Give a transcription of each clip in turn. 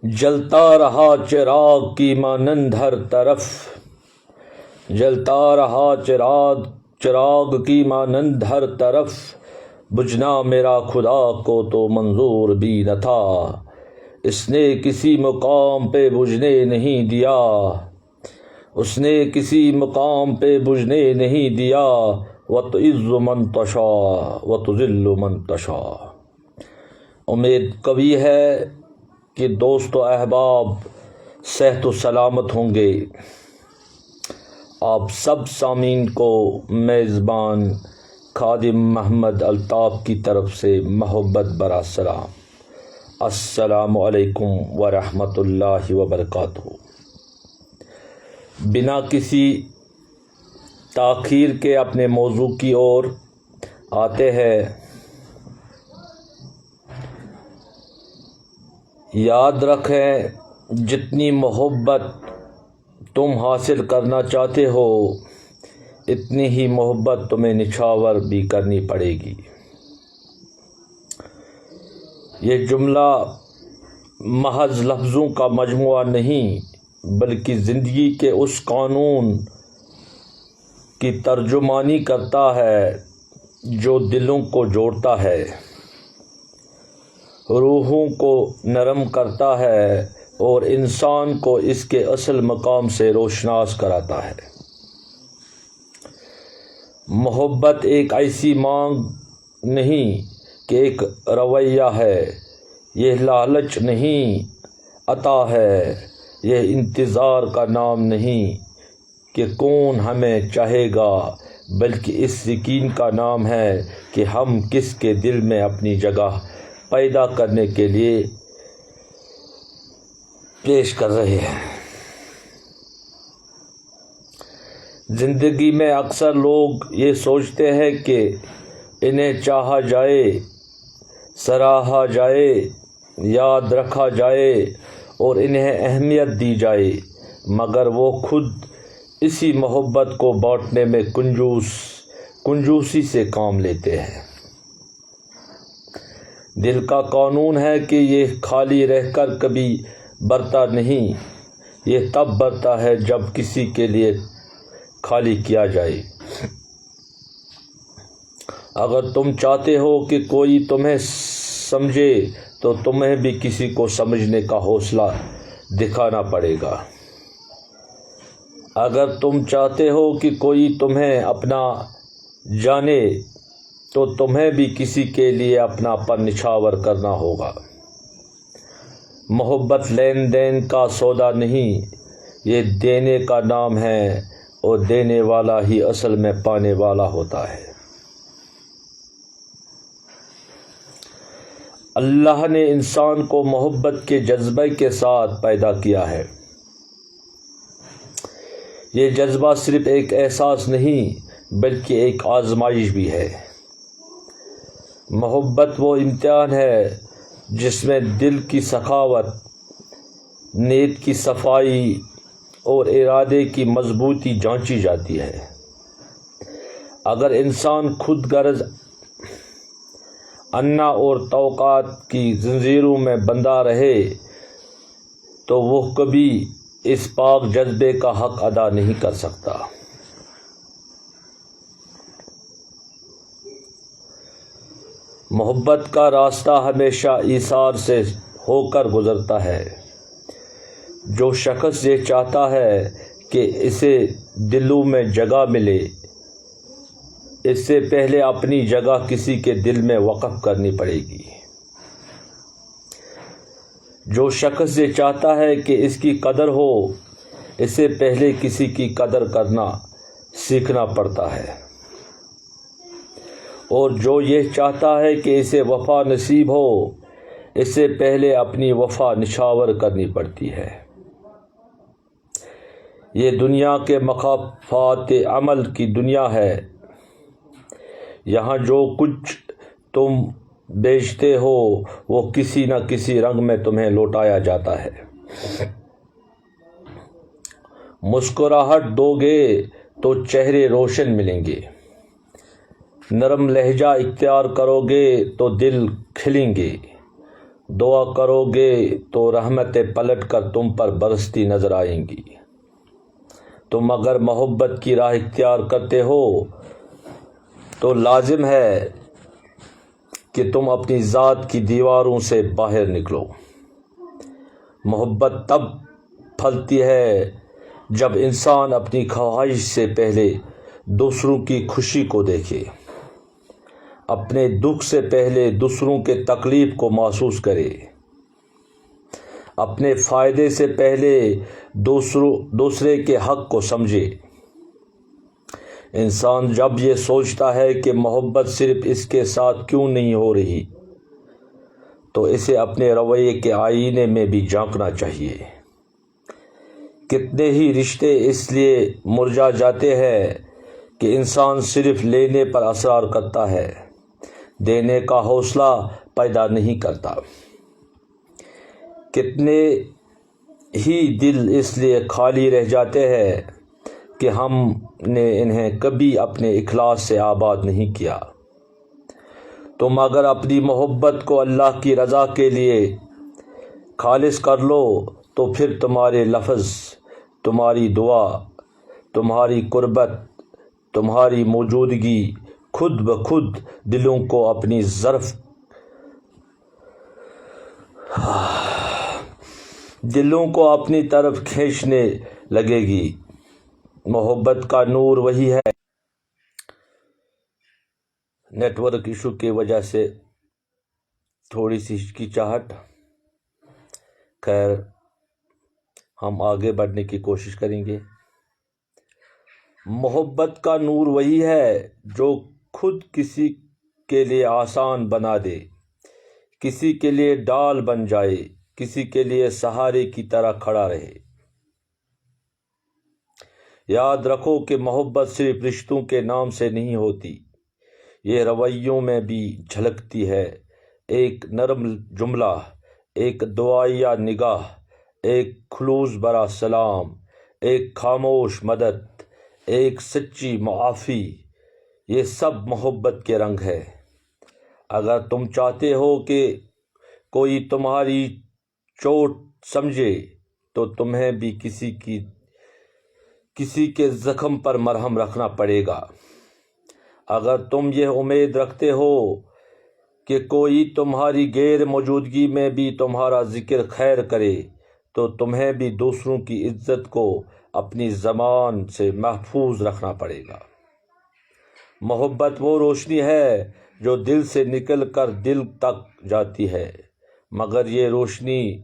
جلتا رہا چراغ کی مانند ہر طرف، جلتا رہا چراغ کی مانند ہر طرف، بجھنا میرا خدا کو تو منظور بھی نہ تھا، اس نے کسی مقام پہ بجھنے نہیں دیا، اس نے کسی مقام پہ بجھنے نہیں دیا، وَتُعِزُّ مَن تَشَاءُ وَتُذِلُّ مَن تَشَاءُ۔ امید قوی ہے کہ دوست و احباب صحت و سلامت ہوں گے۔ آپ سب سامعین کو میزبان خادم محمد الطاف کی طرف سے محبت بھرا سلام۔ السلام علیکم ورحمۃ اللہ وبرکاتہ۔ بنا کسی تاخیر کے اپنے موضوع کی اور آتے ہیں۔ یاد رکھیں، جتنی محبت تم حاصل کرنا چاہتے ہو، اتنی ہی محبت تمہیں نچھاور بھی کرنی پڑے گی۔ یہ جملہ محض لفظوں کا مجموعہ نہیں، بلکہ زندگی کے اس قانون کی ترجمانی کرتا ہے جو دلوں کو جوڑتا ہے، روحوں کو نرم کرتا ہے اور انسان کو اس کے اصل مقام سے روشناس کراتا ہے۔ محبت ایک ایسی مانگ نہیں کہ ایک رویہ ہے، یہ لالچ نہیں عطا ہے، یہ انتظار کا نام نہیں کہ کون ہمیں چاہے گا، بلکہ اس یقین کا نام ہے کہ ہم کس کے دل میں اپنی جگہ پیدا کرنے کے لیے پیش کر رہے ہیں۔ زندگی میں اکثر لوگ یہ سوچتے ہیں کہ انہیں چاہا جائے، سراہا جائے، یاد رکھا جائے اور انہیں اہمیت دی جائے، مگر وہ خود اسی محبت کو بانٹنے میں کنجوسی سے کام لیتے ہیں۔ دل کا قانون ہے کہ یہ خالی رہ کر کبھی بھرتا نہیں، یہ تب بھرتا ہے جب کسی کے لیے خالی کیا جائے۔ اگر تم چاہتے ہو کہ کوئی تمہیں سمجھے تو تمہیں بھی کسی کو سمجھنے کا حوصلہ دکھانا پڑے گا۔ اگر تم چاہتے ہو کہ کوئی تمہیں اپنا جانے تو تمہیں بھی کسی کے لیے اپنا پن نچھاور کرنا ہوگا۔ محبت لین دین کا سودا نہیں، یہ دینے کا نام ہے اور دینے والا ہی اصل میں پانے والا ہوتا ہے۔ اللہ نے انسان کو محبت کے جذبے کے ساتھ پیدا کیا ہے۔ یہ جذبہ صرف ایک احساس نہیں بلکہ ایک آزمائش بھی ہے۔ محبت وہ امتحان ہے جس میں دل کی سخاوت، نیت کی صفائی اور ارادے کی مضبوطی جانچی جاتی ہے۔ اگر انسان خود غرض، انا اور توقعات کی زنجیروں میں بندھا رہے تو وہ کبھی اس پاک جذبے کا حق ادا نہیں کر سکتا۔ محبت کا راستہ ہمیشہ ایثار سے ہو کر گزرتا ہے۔ جو شخص یہ چاہتا ہے کہ اسے دلوں میں جگہ ملے، اس سے پہلے اپنی جگہ کسی کے دل میں وقف کرنی پڑے گی۔ جو شخص یہ چاہتا ہے کہ اس کی قدر ہو، اس سے پہلے کسی کی قدر کرنا سیکھنا پڑتا ہے، اور جو یہ چاہتا ہے کہ اسے وفا نصیب ہو، اس سے پہلے اپنی وفا نچھاور کرنی پڑتی ہے۔ یہ دنیا کے مقافات عمل کی دنیا ہے۔ یہاں جو کچھ تم بیچتے ہو وہ کسی نہ کسی رنگ میں تمہیں لوٹایا جاتا ہے۔ مسکراہٹ دو گے تو چہرے روشن ملیں گے، نرم لہجہ اختیار کرو گے تو دل کھلیں گے، دعا کرو گے تو رحمتیں پلٹ کر تم پر برستی نظر آئیں گی۔ تم اگر محبت کی راہ اختیار کرتے ہو تو لازم ہے کہ تم اپنی ذات کی دیواروں سے باہر نکلو۔ محبت تب پھلتی ہے جب انسان اپنی خواہش سے پہلے دوسروں کی خوشی کو دیکھے، اپنے دکھ سے پہلے دوسروں کے تکلیف کو محسوس کرے، اپنے فائدے سے پہلے دوسرے کے حق کو سمجھے۔ انسان جب یہ سوچتا ہے کہ محبت صرف اس کے ساتھ کیوں نہیں ہو رہی، تو اسے اپنے رویے کے آئینے میں بھی جھانکنا چاہیے۔ کتنے ہی رشتے اس لیے مرجھا جاتے ہیں کہ انسان صرف لینے پر اصرار کرتا ہے، دینے کا حوصلہ پیدا نہیں کرتا۔ کتنے ہی دل اس لیے خالی رہ جاتے ہیں کہ ہم نے انہیں کبھی اپنے اخلاص سے آباد نہیں کیا۔ تم اگر اپنی محبت کو اللہ کی رضا کے لیے خالص کر لو تو پھر تمہارے لفظ، تمہاری دعا، تمہاری قربت، تمہاری موجودگی خود بخود دلوں کو اپنی طرف کھینچنے لگے گی۔ محبت کا نور وہی ہے۔ نیٹ ورک ایشو کی وجہ سے تھوڑی سی ہچکچاہٹ، خیر ہم آگے بڑھنے کی کوشش کریں گے۔ محبت کا نور وہی ہے جو خود کسی کے لیے آسان بنا دے، کسی کے لیے ڈال بن جائے، کسی کے لیے سہارے کی طرح کھڑا رہے۔ یاد رکھو کہ محبت صرف رشتوں کے نام سے نہیں ہوتی، یہ رویوں میں بھی جھلکتی ہے۔ ایک نرم جملہ، ایک دعائیہ نگاہ، ایک خلوص بھرا سلام، ایک خاموش مدد، ایک سچی معافی، یہ سب محبت کے رنگ ہے۔ اگر تم چاہتے ہو کہ کوئی تمہاری چوٹ سمجھے تو تمہیں بھی کسی کے زخم پر مرہم رکھنا پڑے گا۔ اگر تم یہ امید رکھتے ہو کہ کوئی تمہاری غیر موجودگی میں بھی تمہارا ذکر خیر کرے تو تمہیں بھی دوسروں کی عزت کو اپنی زبان سے محفوظ رکھنا پڑے گا۔ محبت وہ روشنی ہے جو دل سے نکل کر دل تک جاتی ہے، مگر یہ روشنی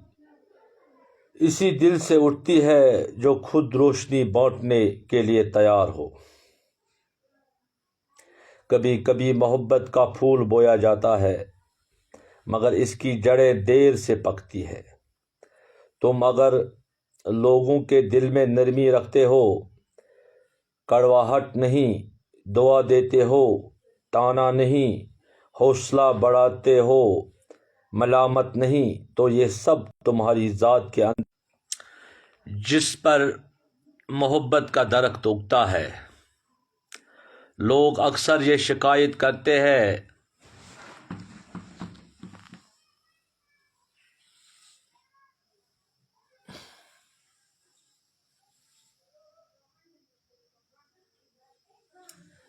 اسی دل سے اٹھتی ہے جو خود روشنی بانٹنے کے لیے تیار ہو۔ کبھی کبھی محبت کا پھول بویا جاتا ہے مگر اس کی جڑیں دیر سے پکتی ہے۔ تم اگر لوگوں کے دل میں نرمی رکھتے ہو، کڑواہٹ نہیں، دعا دیتے ہو، تانا نہیں، حوصلہ بڑھاتے ہو، ملامت نہیں، تو یہ سب تمہاری ذات کے اندر جس پر محبت کا درخت اگتا ہے۔ لوگ اکثر یہ شکایت کرتے ہیں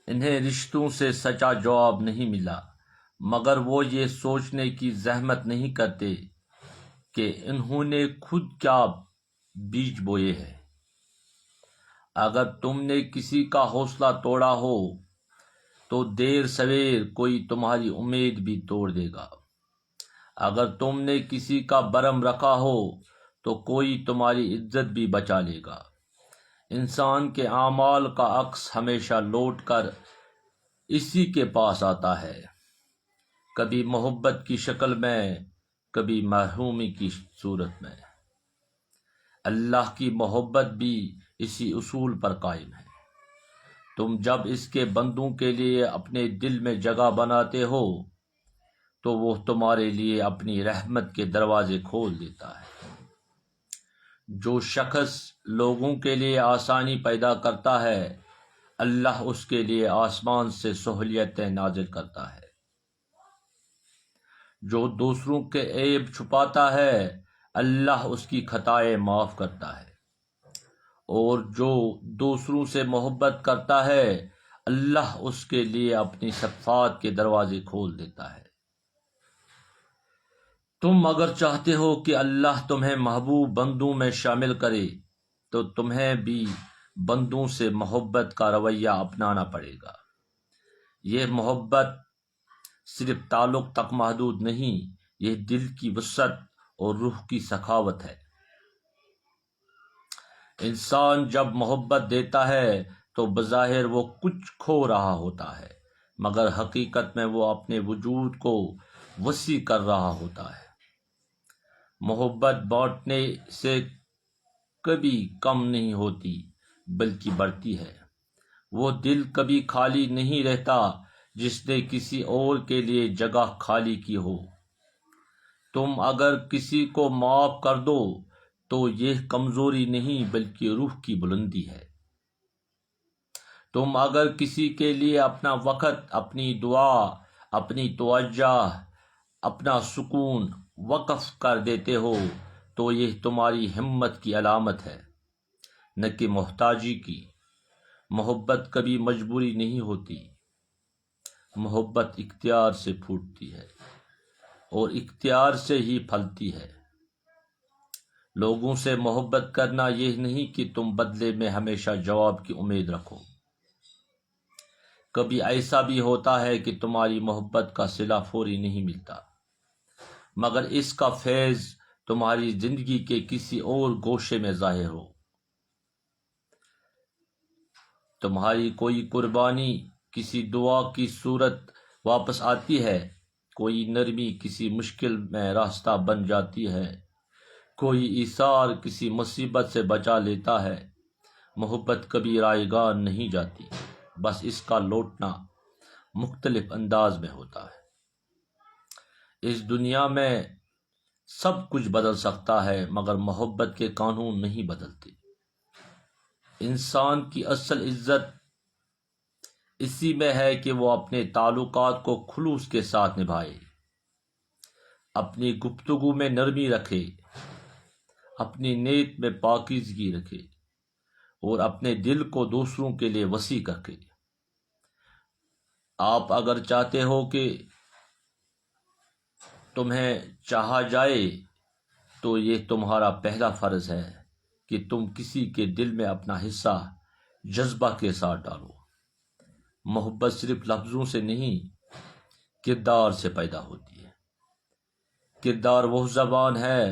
انہیں رشتوں سے سچا جواب نہیں ملا، مگر وہ یہ سوچنے کی زحمت نہیں کرتے کہ انہوں نے خود کیا بیج بوئے ہیں۔ اگر تم نے کسی کا حوصلہ توڑا ہو تو دیر سویر کوئی تمہاری امید بھی توڑ دے گا۔ اگر تم نے کسی کا برم رکھا ہو تو کوئی تمہاری عزت بھی بچا لے گا۔ انسان کے اعمال کا عکس ہمیشہ لوٹ کر اسی کے پاس آتا ہے، کبھی محبت کی شکل میں، کبھی محرومی کی صورت میں۔ اللہ کی محبت بھی اسی اصول پر قائم ہے۔ تم جب اس کے بندوں کے لیے اپنے دل میں جگہ بناتے ہو تو وہ تمہارے لیے اپنی رحمت کے دروازے کھول دیتا ہے۔ جو شخص لوگوں کے لیے آسانی پیدا کرتا ہے، اللہ اس کے لیے آسمان سے سہولتیں نازل کرتا ہے۔ جو دوسروں کے عیب چھپاتا ہے اللہ اس کی خطائیں معاف کرتا ہے، اور جو دوسروں سے محبت کرتا ہے اللہ اس کے لیے اپنی صفات کے دروازے کھول دیتا ہے۔ تم اگر چاہتے ہو کہ اللہ تمہیں محبوب بندوں میں شامل کرے تو تمہیں بھی بندوں سے محبت کا رویہ اپنانا پڑے گا۔ یہ محبت صرف تعلق تک محدود نہیں، یہ دل کی وسعت اور روح کی سخاوت ہے۔ انسان جب محبت دیتا ہے تو بظاہر وہ کچھ کھو رہا ہوتا ہے، مگر حقیقت میں وہ اپنے وجود کو وسیع کر رہا ہوتا ہے۔ محبت بانٹنے سے کبھی کم نہیں ہوتی بلکہ بڑھتی ہے۔ وہ دل کبھی خالی نہیں رہتا جس نے کسی اور کے لیے جگہ خالی کی ہو۔ تم اگر کسی کو معاف کر دو تو یہ کمزوری نہیں بلکہ روح کی بلندی ہے۔ تم اگر کسی کے لیے اپنا وقت، اپنی دعا، اپنی توجہ، اپنا سکون وقف کر دیتے ہو تو یہ تمہاری ہمت کی علامت ہے، نہ کہ محتاجی کی۔ محبت کبھی مجبوری نہیں ہوتی، محبت اختیار سے پھوٹتی ہے اور اختیار سے ہی پھلتی ہے۔ لوگوں سے محبت کرنا یہ نہیں کہ تم بدلے میں ہمیشہ جواب کی امید رکھو۔ کبھی ایسا بھی ہوتا ہے کہ تمہاری محبت کا صلہ فوری نہیں ملتا، مگر اس کا فیض تمہاری زندگی کے کسی اور گوشے میں ظاہر ہو۔ تمہاری کوئی قربانی کسی دعا کی صورت واپس آتی ہے، کوئی نرمی کسی مشکل میں راستہ بن جاتی ہے، کوئی ایثار کسی مصیبت سے بچا لیتا ہے۔ محبت کبھی رائے گاہ نہیں جاتی، بس اس کا لوٹنا مختلف انداز میں ہوتا ہے۔ اس دنیا میں سب کچھ بدل سکتا ہے مگر محبت کے قانون نہیں بدلتے۔ انسان کی اصل عزت اسی میں ہے کہ وہ اپنے تعلقات کو خلوص کے ساتھ نبھائے، اپنی گفتگو میں نرمی رکھے، اپنی نیت میں پاکیزگی رکھے اور اپنے دل کو دوسروں کے لیے وسیع رکھے۔ آپ اگر چاہتے ہو کہ تمہیں چاہا جائے تو یہ تمہارا پہلا فرض ہے کہ تم کسی کے دل میں اپنا حصہ جذبہ کے ساتھ ڈالو۔ محبت صرف لفظوں سے نہیں، کردار سے پیدا ہوتی ہے۔ کردار وہ زبان ہے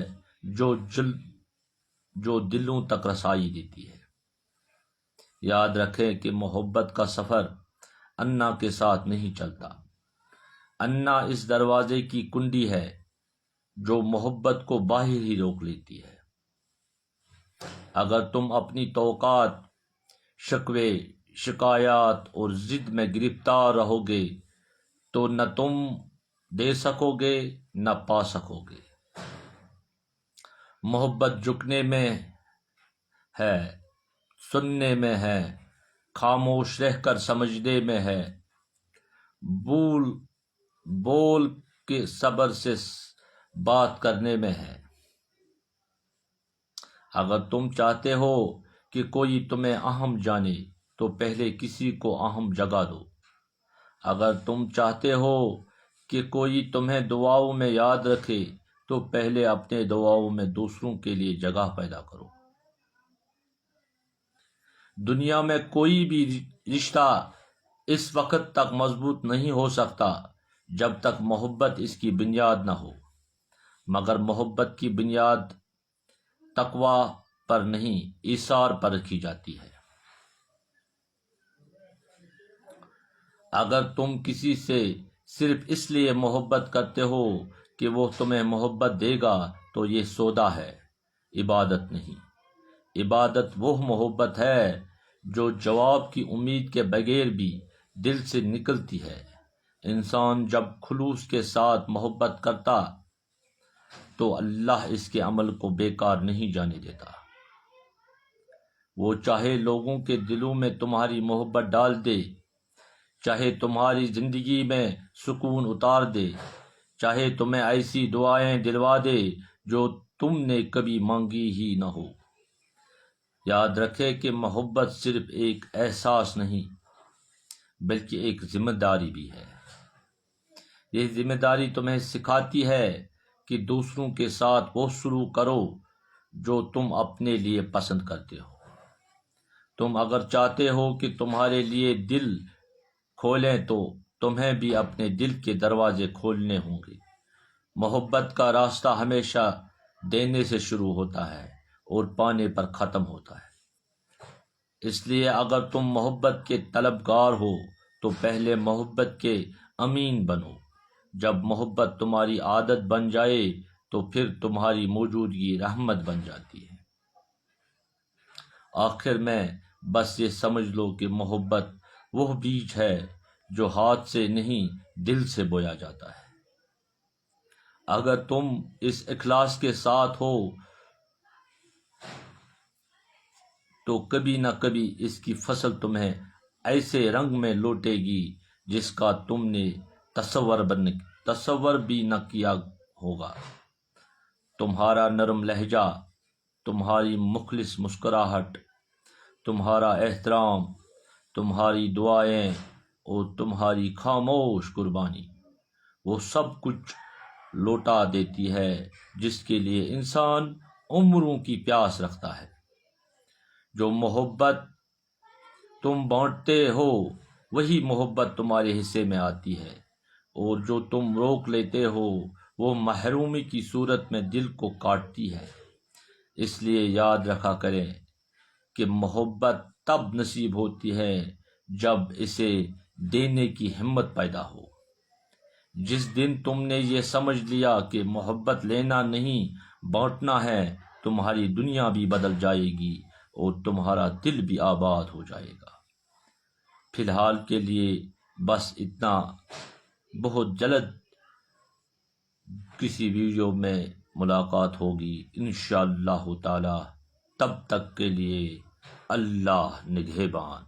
جو دلوں تک رسائی دیتی ہے۔ یاد رکھیں کہ محبت کا سفر انا کے ساتھ نہیں چلتا۔ انا اس دروازے کی کنڈی ہے جو محبت کو باہر ہی روک لیتی ہے۔ اگر تم اپنی توقعات، شکوے، شکایات اور ضد میں گرفتار رہو گے تو نہ تم دے سکو گے نہ پا سکو گے۔ محبت جھکنے میں ہے، سننے میں ہے، خاموش رہ کر سمجھنے میں ہے، بول کے صبر سے بات کرنے میں ہے۔ اگر تم چاہتے ہو کہ کوئی تمہیں اہم جانے تو پہلے کسی کو اہم جگہ دو۔ اگر تم چاہتے ہو کہ کوئی تمہیں دعاؤں میں یاد رکھے تو پہلے اپنے دعاؤں میں دوسروں کے لیے جگہ پیدا کرو۔ دنیا میں کوئی بھی رشتہ اس وقت تک مضبوط نہیں ہو سکتا جب تک محبت اس کی بنیاد نہ ہو، مگر محبت کی بنیاد تقویٰ پر نہیں، ایثار پر رکھی جاتی ہے۔ اگر تم کسی سے صرف اس لیے محبت کرتے ہو کہ وہ تمہیں محبت دے گا تو یہ سودا ہے، عبادت نہیں۔ عبادت وہ محبت ہے جو جواب کی امید کے بغیر بھی دل سے نکلتی ہے۔ انسان جب خلوص کے ساتھ محبت کرتا تو اللہ اس کے عمل کو بیکار نہیں جانے دیتا۔ وہ چاہے لوگوں کے دلوں میں تمہاری محبت ڈال دے، چاہے تمہاری زندگی میں سکون اتار دے، چاہے تمہیں ایسی دعائیں دلوا دے جو تم نے کبھی مانگی ہی نہ ہو۔ یاد رکھے کہ محبت صرف ایک احساس نہیں بلکہ ایک ذمہ داری بھی ہے۔ یہ ذمہ داری تمہیں سکھاتی ہے کہ دوسروں کے ساتھ وہ سلوک کرو جو تم اپنے لیے پسند کرتے ہو۔ تم اگر چاہتے ہو کہ تمہارے لیے دل کھولیں تو تمہیں بھی اپنے دل کے دروازے کھولنے ہوں گے۔ محبت کا راستہ ہمیشہ دینے سے شروع ہوتا ہے اور پانے پر ختم ہوتا ہے۔ اس لیے اگر تم محبت کے طلبگار ہو تو پہلے محبت کے امین بنو۔ جب محبت تمہاری عادت بن جائے تو پھر تمہاری موجودگی رحمت بن جاتی ہے۔ آخر میں بس یہ سمجھ لو کہ محبت وہ بیج ہے جو ہاتھ سے نہیں دل سے بویا جاتا ہے۔ اگر تم اس اخلاص کے ساتھ ہو تو کبھی نہ کبھی اس کی فصل تمہیں ایسے رنگ میں لوٹے گی جس کا تم نے تصور بھی نہ کیا ہوگا۔ تمہارا نرم لہجہ، تمہاری مخلص مسکراہٹ، تمہارا احترام، تمہاری دعائیں اور تمہاری خاموش قربانی، وہ سب کچھ لوٹا دیتی ہے جس کے لیے انسان عمروں کی پیاس رکھتا ہے۔ جو محبت تم بانٹتے ہو وہی محبت تمہارے حصے میں آتی ہے، اور جو تم روک لیتے ہو وہ محرومی کی صورت میں دل کو کاٹتی ہے۔ اس لیے یاد رکھا کریں کہ محبت تب نصیب ہوتی ہے جب اسے دینے کی ہمت پیدا ہو۔ جس دن تم نے یہ سمجھ لیا کہ محبت لینا نہیں بانٹنا ہے، تمہاری دنیا بھی بدل جائے گی اور تمہارا دل بھی آباد ہو جائے گا۔ فی الحال کے لیے بس اتنا، بہت جلد کسی ویڈیو میں ملاقات ہوگی انشاءاللہ تعالی۔ تب تک کے لیے اللہ نگہبان۔